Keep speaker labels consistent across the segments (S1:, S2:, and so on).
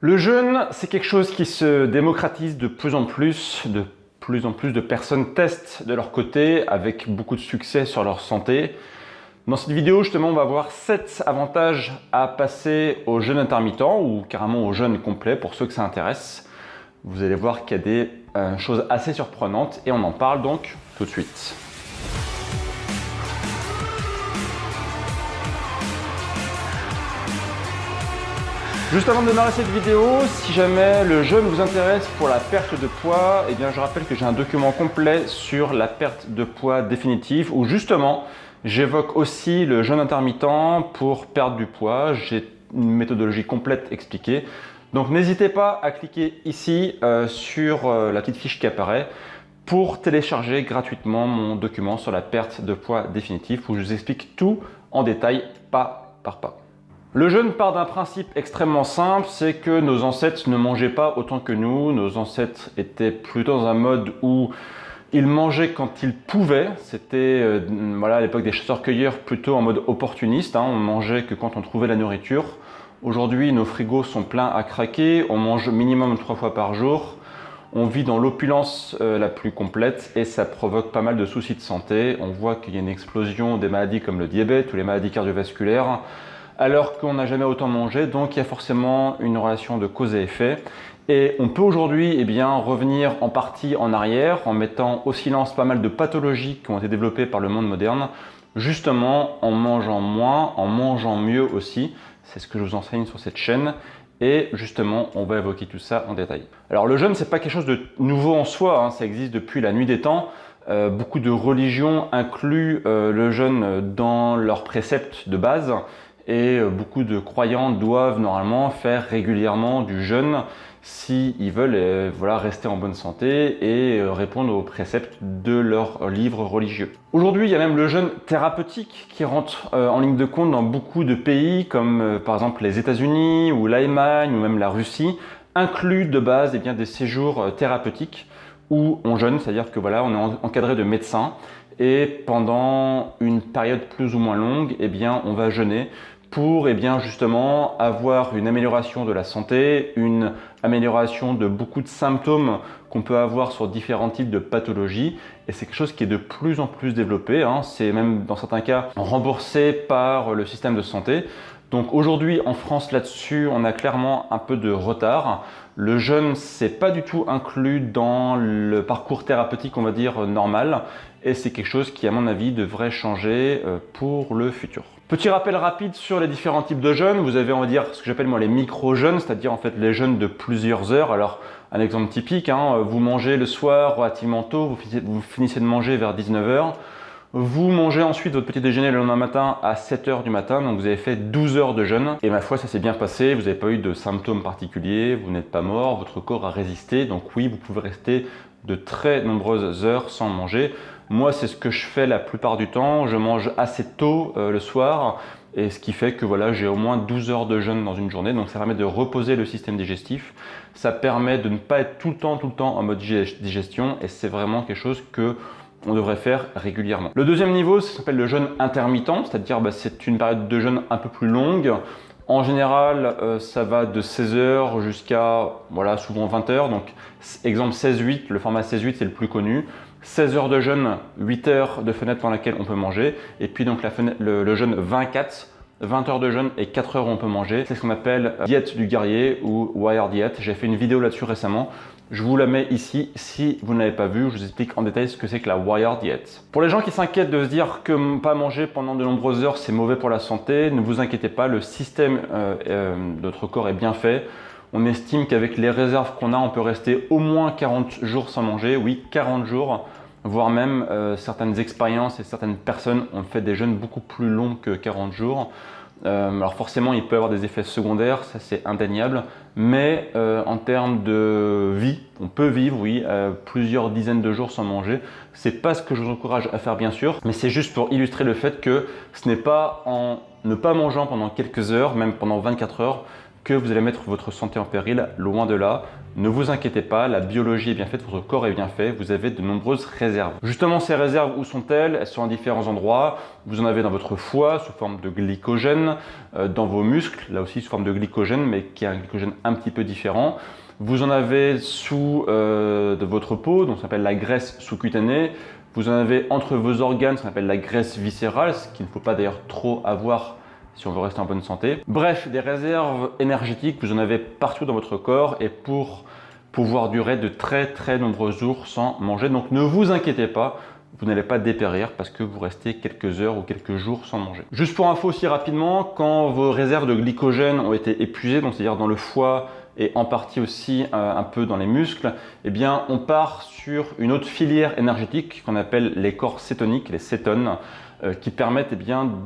S1: Le jeûne, c'est quelque chose qui se démocratise de plus en plus. De plus en plus de personnes testent de leur côté avec beaucoup de succès sur leur santé. Dans cette vidéo, justement, on va voir 7 avantages à passer au jeûne intermittent ou carrément au jeûne complet pour ceux que ça intéresse. Vous allez voir qu'il y a des choses assez surprenantes et on en parle donc tout de suite. Juste avant de démarrer cette vidéo, si jamais le jeûne vous intéresse pour la perte de poids, eh bien je rappelle que j'ai un document complet sur la perte de poids définitive où justement j'évoque aussi le jeûne intermittent pour perdre du poids. J'ai une méthodologie complète expliquée. Donc n'hésitez pas à cliquer ici sur la petite fiche qui apparaît pour télécharger gratuitement mon document sur la perte de poids définitive où je vous explique tout en détail, pas par pas. Le jeûne part d'un principe extrêmement simple, c'est que nos ancêtres ne mangeaient pas autant que nous. Nos ancêtres étaient plutôt dans un mode où ils mangeaient quand ils pouvaient. C'était à l'époque des chasseurs-cueilleurs plutôt en mode opportuniste. On mangeait que quand on trouvait la nourriture. Aujourd'hui, nos frigos sont pleins à craquer. On mange minimum 3 fois par jour. On vit dans l'opulence la plus complète et ça provoque pas mal de soucis de santé. On voit qu'il y a une explosion des maladies comme le diabète ou les maladies cardiovasculaires, alors qu'on n'a jamais autant mangé, donc il y a forcément une relation de cause et effet. Et on peut aujourd'hui revenir en partie en arrière en mettant au silence pas mal de pathologies qui ont été développées par le monde moderne, justement en mangeant moins, en mangeant mieux aussi. C'est ce que je vous enseigne sur cette chaîne. Et justement, on va évoquer tout ça en détail. Alors le jeûne, c'est pas quelque chose de nouveau en soi, ça existe depuis la nuit des temps. Beaucoup de religions incluent le jeûne dans leurs préceptes de base. Et beaucoup de croyants doivent normalement faire régulièrement du jeûne s'ils veulent rester en bonne santé et répondre aux préceptes de leur livre religieux. Aujourd'hui, il y a même le jeûne thérapeutique qui rentre en ligne de compte dans beaucoup de pays comme par exemple les États-Unis ou l'Allemagne ou même la Russie, incluent de base des séjours thérapeutiques où on jeûne, c'est-à-dire que on est encadré de médecins et pendant une période plus ou moins longue, on va jeûner pour justement avoir une amélioration de la santé, une amélioration de beaucoup de symptômes qu'on peut avoir sur différents types de pathologies. Et c'est quelque chose qui est de plus en plus développé. C'est même dans certains cas remboursé par le système de santé. Donc aujourd'hui en France là-dessus, on a clairement un peu de retard. Le jeûne, c'est pas du tout inclus dans le parcours thérapeutique, on va dire, normal. Et c'est quelque chose qui, à mon avis, devrait changer pour le futur. Petit rappel rapide sur les différents types de jeûnes. Vous avez, on va dire, ce que j'appelle moi les micro-jeûnes, c'est-à-dire en fait les jeûnes de plusieurs heures. Alors, un exemple typique, vous mangez le soir relativement tôt, vous finissez de manger vers 19 h. Vous mangez ensuite votre petit déjeuner le lendemain matin à 7 h du matin, donc vous avez fait 12 heures de jeûne. Et ma foi, ça s'est bien passé, vous n'avez pas eu de symptômes particuliers, vous n'êtes pas mort, votre corps a résisté. Donc oui, vous pouvez rester de très nombreuses heures sans manger. Moi, c'est ce que je fais la plupart du temps. Je mange assez tôt le soir, et ce qui fait que j'ai au moins 12 heures de jeûne dans une journée. Donc ça permet de reposer le système digestif. Ça permet de ne pas être tout le temps en mode digestion, et c'est vraiment quelque chose que on devrait faire régulièrement. Le deuxième niveau, ça s'appelle le jeûne intermittent, c'est-à-dire c'est une période de jeûne un peu plus longue. En général, ça va de 16 h jusqu'à souvent 20 h. Donc exemple 16-8, le format 16-8 c'est le plus connu. 16 heures de jeûne, 8 heures de fenêtre dans laquelle on peut manger. Et puis donc le jeûne 24, 20 heures de jeûne et 4 heures où on peut manger. C'est ce qu'on appelle diète du guerrier ou Warrior Diet. J'ai fait une vidéo là-dessus récemment. Je vous la mets ici si vous ne l'avez pas vue. Je vous explique en détail ce que c'est que la Warrior Diet. Pour les gens qui s'inquiètent de se dire que pas manger pendant de nombreuses heures c'est mauvais pour la santé, ne vous inquiétez pas, le système de notre corps est bien fait. On estime qu'avec les réserves qu'on a, on peut rester au moins 40 jours sans manger. Oui, 40 jours, voire même certaines expériences et certaines personnes ont fait des jeûnes beaucoup plus longs que 40 jours. Alors forcément, il peut y avoir des effets secondaires, ça c'est indéniable, mais en termes de vie, on peut vivre, oui, plusieurs dizaines de jours sans manger. C'est pas ce que je vous encourage à faire bien sûr, mais c'est juste pour illustrer le fait que ce n'est pas en ne pas mangeant pendant quelques heures, même pendant 24 heures, que vous allez mettre votre santé en péril, loin de là. Ne vous inquiétez pas, la biologie est bien faite, votre corps est bien fait, vous avez de nombreuses réserves. Justement, ces réserves, où sont-elles? Elles sont à différents endroits. Vous en avez dans votre foie, sous forme de glycogène, dans vos muscles, là aussi sous forme de glycogène, mais qui est un glycogène un petit peu différent. Vous en avez sous de votre peau, donc ça s'appelle la graisse sous-cutanée. Vous en avez entre vos organes, ça s'appelle la graisse viscérale, ce qu'il ne faut pas d'ailleurs trop avoir si on veut rester en bonne santé. Bref, des réserves énergétiques, vous en avez partout dans votre corps et pour pouvoir durer de très nombreux jours sans manger. Donc ne vous inquiétez pas, vous n'allez pas dépérir parce que vous restez quelques heures ou quelques jours sans manger. Juste pour info aussi rapidement, quand vos réserves de glycogène ont été épuisées, donc c'est-à-dire dans le foie et en partie aussi un peu dans les muscles, eh bien on part sur une autre filière énergétique qu'on appelle les corps cétoniques, les cétones, qui permettent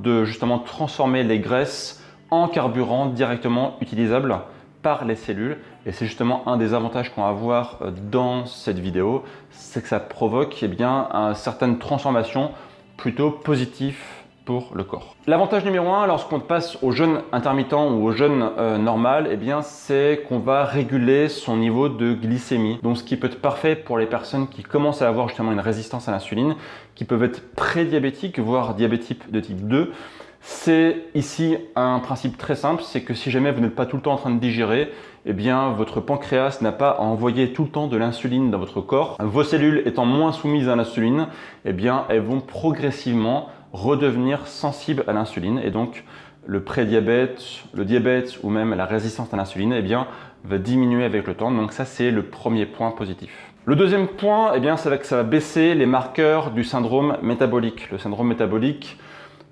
S1: de justement transformer les graisses en carburant directement utilisable par les cellules. Et c'est justement un des avantages qu'on va voir dans cette vidéo, c'est que ça provoque une certaine transformation plutôt positive pour le corps. L'avantage numéro 1 lorsqu'on passe au jeûne intermittent ou au jeûne normal, c'est qu'on va réguler son niveau de glycémie. Donc ce qui peut être parfait pour les personnes qui commencent à avoir justement une résistance à l'insuline, qui peuvent être prédiabétiques, voire diabétiques de type 2. C'est ici un principe très simple, c'est que si jamais vous n'êtes pas tout le temps en train de digérer, votre pancréas n'a pas à envoyer tout le temps de l'insuline dans votre corps. Vos cellules étant moins soumises à l'insuline, elles vont progressivement redevenir sensibles à l'insuline et donc le prédiabète, le diabète ou même la résistance à l'insuline va diminuer avec le temps. Donc ça, c'est le premier point positif. Le deuxième point, c'est que ça va baisser les marqueurs du syndrome métabolique. Le syndrome métabolique,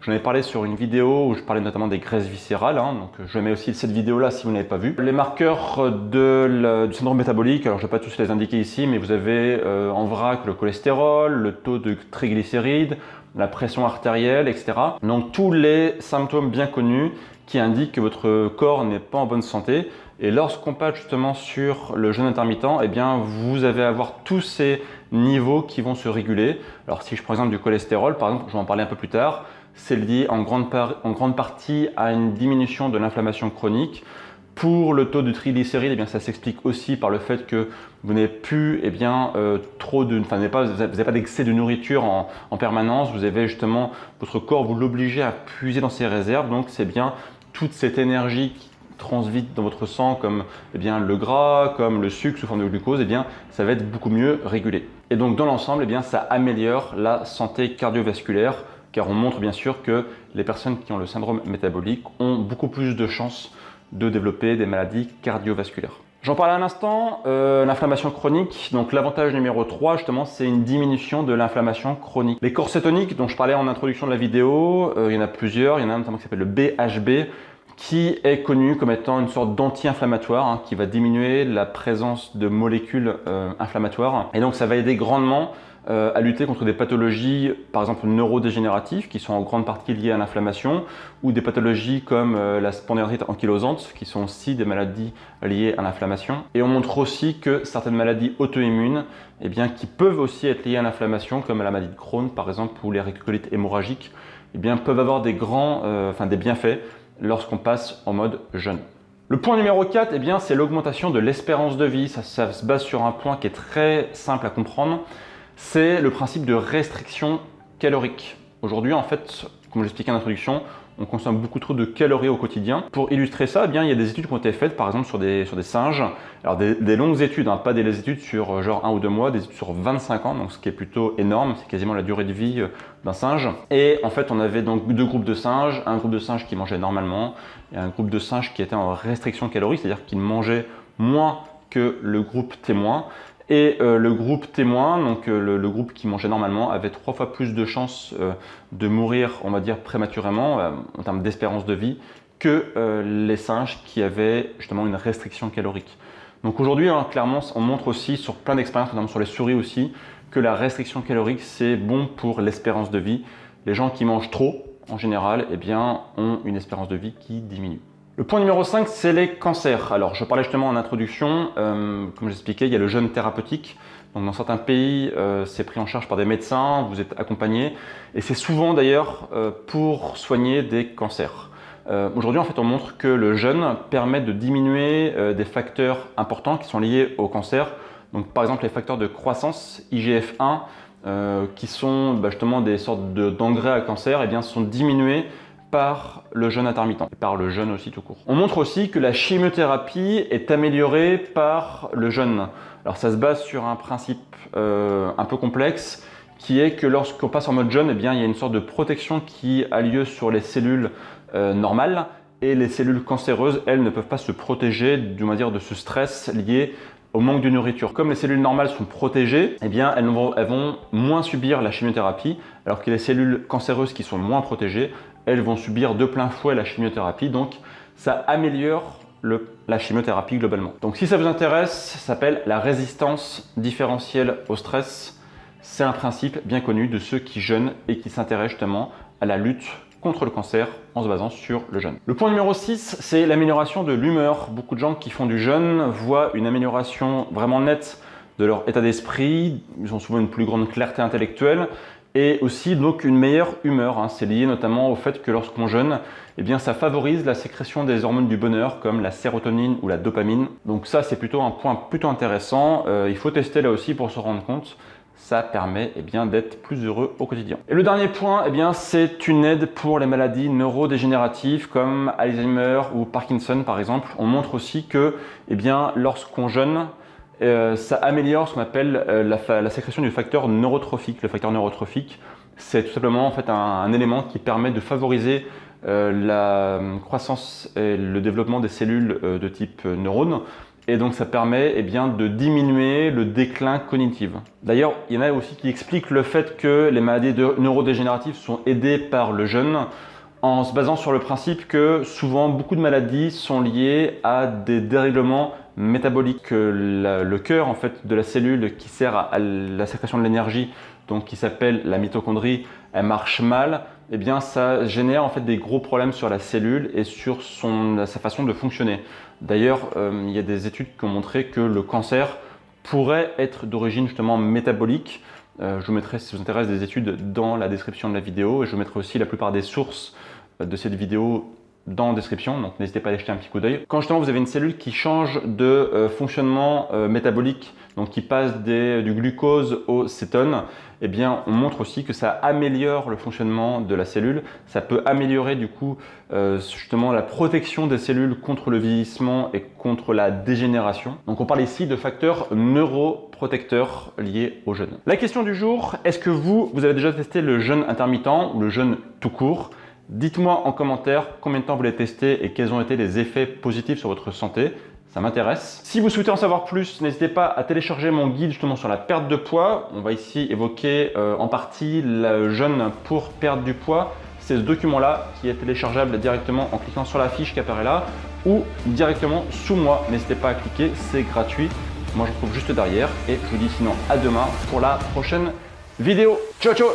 S1: j'en ai parlé sur une vidéo où je parlais notamment des graisses viscérales, donc je mets aussi cette vidéo-là si vous n'avez pas vu. Les marqueurs du syndrome métabolique, alors je ne vais pas tous les indiquer ici, mais vous avez en vrac le cholestérol, le taux de triglycérides, la pression artérielle, etc. Donc tous les symptômes bien connus qui indiquent que votre corps n'est pas en bonne santé. Et lorsqu'on passe justement sur le jeûne intermittent, vous allez avoir tous ces niveaux qui vont se réguler. Alors si je prends l'exemple du cholestérol, par exemple, je vais en parler un peu plus tard, c'est lié en grande partie à une diminution de l'inflammation chronique. Pour le taux de triglycérides, ça s'explique aussi par le fait que vous n'avez plus vous n'avez pas d'excès de nourriture en permanence. Vous avez justement votre corps, vous l'obligez à puiser dans ses réserves. Donc c'est bien toute cette énergie qui transite dans votre sang comme le gras, comme le sucre sous forme de glucose, ça va être beaucoup mieux régulé. Et donc dans l'ensemble, ça améliore la santé cardiovasculaire car on montre bien sûr que les personnes qui ont le syndrome métabolique ont beaucoup plus de chances de développer des maladies cardiovasculaires. J'en parlais à l'instant, l'inflammation chronique. Donc l'avantage numéro 3 justement, c'est une diminution de l'inflammation chronique. Les corps cétoniques dont je parlais en introduction de la vidéo, il y en a plusieurs. Il y en a un notamment qui s'appelle le BHB, qui est connu comme étant une sorte d'anti-inflammatoire, qui va diminuer la présence de molécules inflammatoires. Et donc ça va aider grandement à lutter contre des pathologies, par exemple neurodégénératives, qui sont en grande partie liées à l'inflammation, ou des pathologies comme la spondylarthrite ankylosante, qui sont aussi des maladies liées à l'inflammation. Et on montre aussi que certaines maladies auto-immunes, qui peuvent aussi être liées à l'inflammation, comme la maladie de Crohn par exemple, ou les rhécolites hémorragiques, peuvent avoir des bienfaits lorsqu'on passe en mode jeûne. Le point numéro 4, c'est l'augmentation de l'espérance de vie. Ça se base sur un point qui est très simple à comprendre. C'est le principe de restriction calorique. Aujourd'hui, en fait, comme je l'expliquais en introduction, on consomme beaucoup trop de calories au quotidien. Pour illustrer ça, il y a des études qui ont été faites, par exemple, sur des singes. Alors, des longues études, pas des études sur genre 1 ou 2 mois, des études sur 25 ans, donc ce qui est plutôt énorme, c'est quasiment la durée de vie d'un singe. Et en fait, on avait donc 2 groupes de singes, un groupe de singes qui mangeait normalement et un groupe de singes qui était en restriction calorique, c'est-à-dire qu'ils mangeaient moins que le groupe témoin. Et le groupe témoin, donc le groupe qui mangeait normalement, avait 3 fois plus de chances de mourir, on va dire, prématurément, en termes d'espérance de vie, que les singes qui avaient justement une restriction calorique. Donc aujourd'hui, clairement, on montre aussi sur plein d'expériences, notamment sur les souris aussi, que la restriction calorique, c'est bon pour l'espérance de vie. Les gens qui mangent trop, en général, ont une espérance de vie qui diminue. Le point numéro 5, c'est les cancers. Alors, je parlais justement en introduction, comme j'expliquais, il y a le jeûne thérapeutique. Donc, dans certains pays, c'est pris en charge par des médecins, vous êtes accompagné. Et c'est souvent d'ailleurs pour soigner des cancers. Aujourd'hui, en fait, on montre que le jeûne permet de diminuer des facteurs importants qui sont liés au cancer. Donc, par exemple, les facteurs de croissance, IGF-1, qui sont justement des sortes d'engrais à cancer, eh bien, sont diminués par le jeûne intermittent, et par le jeûne aussi tout court. On montre aussi que la chimiothérapie est améliorée par le jeûne. Alors ça se base sur un principe un peu complexe, qui est que lorsqu'on passe en mode jeûne, eh bien, il y a une sorte de protection qui a lieu sur les cellules normales, et les cellules cancéreuses, elles, ne peuvent pas se protéger de ce stress lié au manque de nourriture. Comme les cellules normales sont protégées, eh bien, elles vont moins subir la chimiothérapie, alors que les cellules cancéreuses qui sont moins protégées, elles vont subir de plein fouet la chimiothérapie. Donc, ça améliore la chimiothérapie globalement. Donc, si ça vous intéresse, ça s'appelle la résistance différentielle au stress. C'est un principe bien connu de ceux qui jeûnent et qui s'intéressent justement à la lutte contre le cancer en se basant sur le jeûne. Le point numéro 6, c'est l'amélioration de l'humeur. Beaucoup de gens qui font du jeûne voient une amélioration vraiment nette de leur état d'esprit. Ils ont souvent une plus grande clarté intellectuelle et aussi donc une meilleure humeur. C'est lié notamment au fait que lorsqu'on jeûne, eh bien, ça favorise la sécrétion des hormones du bonheur comme la sérotonine ou la dopamine. Donc ça, c'est plutôt un point plutôt intéressant. Il faut tester là aussi pour se rendre compte. Ça permet d'être plus heureux au quotidien. Et le dernier point, c'est une aide pour les maladies neurodégénératives comme Alzheimer ou Parkinson par exemple. On montre aussi que lorsqu'on jeûne, ça améliore ce qu'on appelle la sécrétion du facteur neurotrophique. Le facteur neurotrophique, c'est tout simplement en fait un élément qui permet de favoriser la croissance et le développement des cellules de type neurones. Et donc ça permet de diminuer le déclin cognitif. D'ailleurs, il y en a aussi qui expliquent le fait que les maladies neurodégénératives sont aidées par le jeûne en se basant sur le principe que souvent beaucoup de maladies sont liées à des dérèglements métaboliques. Que le cœur en fait, de la cellule qui sert à la sécrétion de l'énergie, donc qui s'appelle la mitochondrie, elle marche mal, ça génère en fait des gros problèmes sur la cellule et sur sa façon de fonctionner. D'ailleurs, il y a des études qui ont montré que le cancer pourrait être d'origine justement métabolique. Je vous mettrai, si ça vous intéresse, des études dans la description de la vidéo et je vous mettrai aussi la plupart des sources de cette vidéo dans la description, donc n'hésitez pas à aller jeter un petit coup d'œil. Quand justement vous avez une cellule qui change de fonctionnement métabolique, donc qui passe du glucose au cétone, on montre aussi que ça améliore le fonctionnement de la cellule. Ça peut améliorer du coup justement la protection des cellules contre le vieillissement et contre la dégénération. Donc on parle ici de facteurs neuroprotecteurs liés au jeûne. La question du jour, est-ce que vous avez déjà testé le jeûne intermittent ou le jeûne tout court? Dites-moi en commentaire combien de temps vous l'avez testé et quels ont été les effets positifs sur votre santé. Ça m'intéresse. Si vous souhaitez en savoir plus, n'hésitez pas à télécharger mon guide justement sur la perte de poids. On va ici évoquer en partie le jeûne pour perdre du poids. C'est ce document-là qui est téléchargeable directement en cliquant sur la fiche qui apparaît là ou directement sous moi. N'hésitez pas à cliquer, c'est gratuit. Moi, je vous retrouve juste derrière et je vous dis sinon à demain pour la prochaine vidéo. Ciao, ciao!